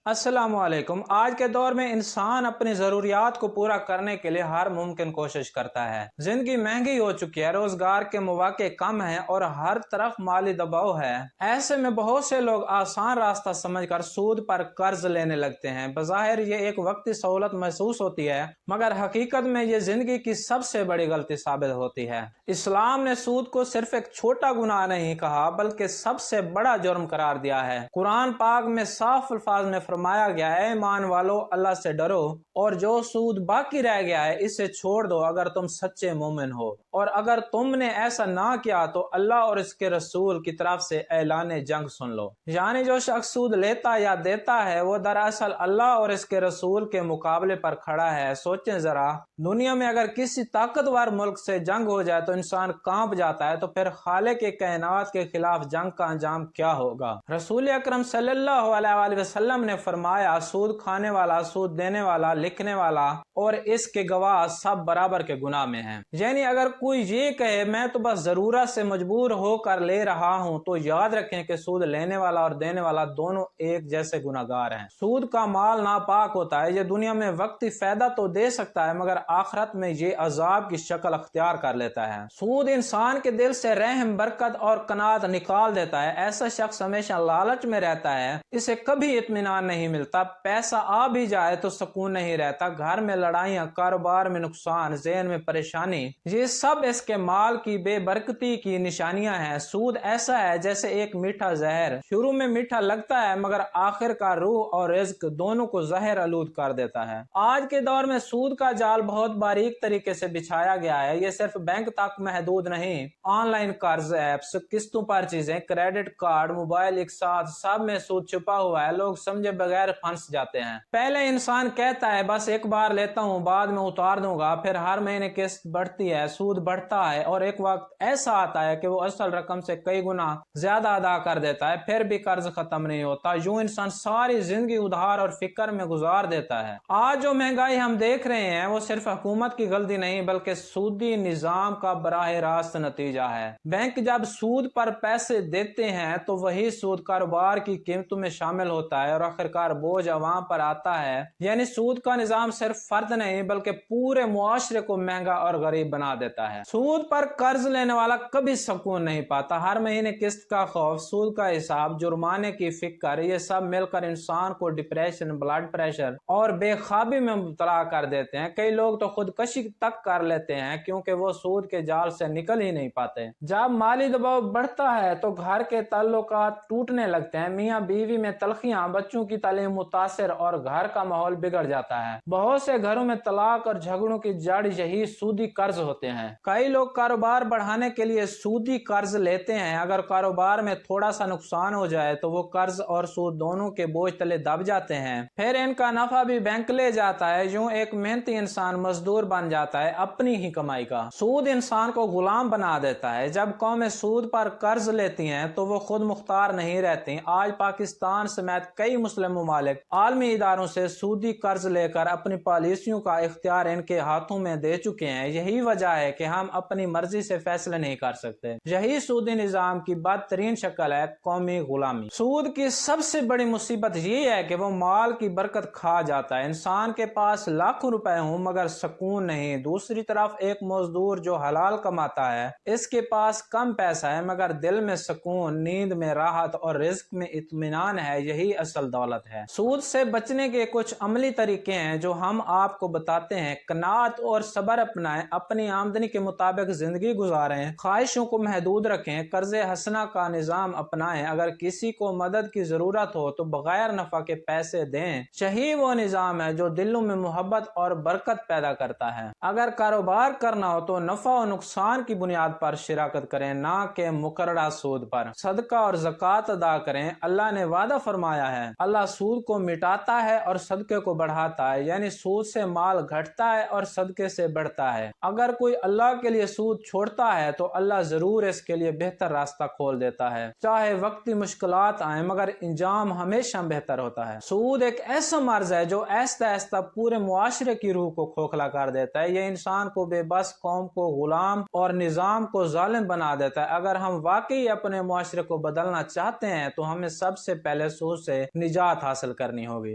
अस्सलाम वालेकुम। आज के दौर में इंसान अपनी ज़रूरियात को पूरा करने के लिए हर मुमकिन कोशिश करता है। जिंदगी महंगी हो चुकी है, रोजगार के मौके कम हैं और हर तरफ माली दबाव है। ऐसे में बहुत से लोग आसान रास्ता समझकर सूद पर कर्ज लेने लगते हैं। बज़ाहिर ये एक वक्ती सहूलत महसूस होती है, मगर हकीकत में ये जिंदगी की सबसे बड़ी गलती साबित होती है। इस्लाम ने सूद को सिर्फ एक छोटा गुनाह नहीं कहा, बल्कि सबसे बड़ा जुर्म करार दिया है। कुरान पाक में साफ अल्फाज में फरमाया गया है, ईमान वालों अल्लाह से डरो और जो सूद बाकी रह गया है इसे छोड़ दो अगर तुम सच्चे मोमिन हो, और अगर तुमने ऐसा ना किया तो अल्लाह और इसके रसूल की तरफ से ऐलान जंग सुन लो। यानी जो शख्स सूद लेता या देता है वो दरअसल अल्लाह और इसके रसूल के मुकाबले पर खड़ा है। सोचें जरा, दुनिया में अगर किसी ताकतवर मुल्क से जंग हो जाए तो इंसान कांप जाता है, तो फिर खालिक के कायनात के खिलाफ जंग का अंजाम क्या होगा। रसूल अकरम सल्लल्लाहु अलैहि वसल्लम ने फरमाया, सूद खाने वाला, सूद देने वाला, लिखने वाला और इसके गवाह सब बराबर के गुनाह में हैं। यानी अगर कोई ये कहे मैं तो बस जरूरत से मजबूर होकर ले रहा हूँ, तो याद रखें कि सूद लेने वाला और देने वाला दोनों एक जैसे गुनाहगार हैं। सूद का माल नापाक होता है। ये दुनिया में वक्ती फायदा तो दे सकता है, मगर आखिरत में ये अजाब की शक्ल अख्तियार कर लेता है। सूद इंसान के दिल से रहम, बरकत और कनात निकाल देता है। ऐसा शख्स हमेशा लालच में रहता है, इसे कभी इत्मीनान नहीं मिलता। पैसा आ भी जाए तो सुकून नहीं रहता। घर में लड़ाइयाँ, कारोबार में नुकसान, ज़हन में परेशानी, ये सब इसके माल की बेबरकती की निशानियां हैं। सूद ऐसा है जैसे एक मीठा जहर, शुरू में मीठा लगता है मगर आखिर का रूह और रिज्क दोनों को जहर आलूद कर देता है। आज के दौर में सूद का जाल बहुत बारीक तरीके से बिछाया गया है। ये सिर्फ बैंक तक महदूद नहीं, ऑनलाइन कर्ज ऐप्स, किस्तों पर चीजें, क्रेडिट कार्ड, मोबाइल, एक साथ सब में सूद छुपा हुआ है। लोग समझे बगैर फंस जाते हैं। पहले इंसान कहता है बस एक बार लेता हूँ, बाद में उतार दूंगा, फिर हर महीने किस्त बढ़ती है, सूद बढ़ता है और एक वक्त ऐसा आता है कि वो असल रकम से कई गुना ज्यादा अदा कर देता है, फिर भी कर्ज खत्म नहीं होता। यूं इंसान सारी जिंदगी उधार और फिक्र में गुजार देता है। आज जो महंगाई हम देख रहे हैं वो सिर्फ हुकूमत की गलती नहीं, बल्कि सूदी निजाम का बराह रास्त नतीजा है। बैंक जब सूद पर पैसे देते हैं तो वही सूद कारोबार की कीमतों में शामिल होता है और आखिरकार बोझ अवाम पर आता है। यानी सूद का निजाम सिर्फ फर्द नहीं बल्कि पूरे मुआशरे को महंगा और गरीब बना देता है। सूद पर कर्ज लेने वाला कभी सुकून नहीं पाता। हर महीने किस्त का खौफ, सूद का हिसाब, जुर्माने की फिक्र, ये सब मिलकर इंसान को डिप्रेशन, ब्लड प्रेशर और बेख्वाबी में मुब्तला कर देते हैं। कई लोग तो खुदकशी तक कर लेते हैं क्योंकि वो सूद के जाल से निकल ही नहीं पाते। जब माली दबाव बढ़ता है तो घर के ताल्लुकात टूटने लगते हैं। मियाँ बीवी में तलखियां, बच्चों की तालीम मुतासिर और घर का माहौल बिगड़ जाता है। बहुत से घरों में तलाक और झगड़ों की जड़ यही सूदी कर्ज होते हैं। कई लोग कारोबार बढ़ाने के लिए सूदी कर्ज लेते हैं। अगर कारोबार में थोड़ा सा नुकसान हो जाए तो वो कर्ज और सूद दोनों के बोझ तले दब जाते हैं। फिर इनका नफा भी बैंक ले जाता है। यूं एक मेहनती इंसान मजदूर बन जाता है अपनी ही कमाई का। सूद इंसान को गुलाम बना देता है। जब कौमें सूद पर कर्ज लेती हैं तो वो खुद मुख्तार नहीं रहती। आज पाकिस्तान समेत कई मुस्लिम मुमालिक आलमी इदारों से सूदी कर्ज लेकर अपनी पॉलिसियों का इख्तियार इनके हाथों में दे चुके हैं। यही वजह है कि हम अपनी मर्जी से फैसले नहीं कर सकते। यही सूदी निजाम की बदतरीन शक्ल है, कौमी गुलामी। सूद की सबसे बड़ी मुसीबत ये है कि वो माल की बरकत खा जाता है। इंसान के पास लाखों रुपए हों मगर सुकून नहीं। दूसरी तरफ एक मजदूर जो हलाल कमाता है, इसके पास कम पैसा है मगर दिल में सुकून, नींद में राहत और रिज्क में इत्मीनान है। यही असल दौलत है। सूद से बचने के कुछ अमली तरीके हैं जो हम आपको बताते हैं। कनात और सब्र अपनाएं, अपनी आमदनी के मुताबिक जिंदगी गुजारें, ख्वाहिशों को महदूद रखें, कर्जे हसना का निजाम अपनाएं। अगर किसी को मदद की जरूरत हो तो बगैर नफा के पैसे दें। यही वो निजाम है जो दिलों में मोहब्बत और बरकत पैदा करता है। अगर कारोबार करना हो तो नफा और नुकसान की बुनियाद पर शिराकत करें, ना कि मुकर्ररा सूद पर। सदका और ज़कात अदा करें। अल्लाह ने वादा फरमाया है, अल्लाह सूद को मिटाता है और सदके को बढ़ाता है। यानी सूद से माल घटता है और सदके से बढ़ता है। अगर कोई अल्लाह के लिए सूद छोड़ता है तो अल्लाह जरूर इसके लिए बेहतर रास्ता खोल देता है। चाहे वक्ती मुश्किलात आए मगर इंजाम हमेशा बेहतर होता है। सूद एक ऐसा मर्ज है जो ऐसा ऐसा पूरे मुआशरे की रूह को खोखला कर देता है। ये इंसान को बेबस, कौम को गुलाम और निजाम को जालिम बना देता है। अगर हम वाकई अपने मुआशरे को बदलना चाहते हैं तो हमें सबसे पहले सूद से निजात हासिल करनी होगी।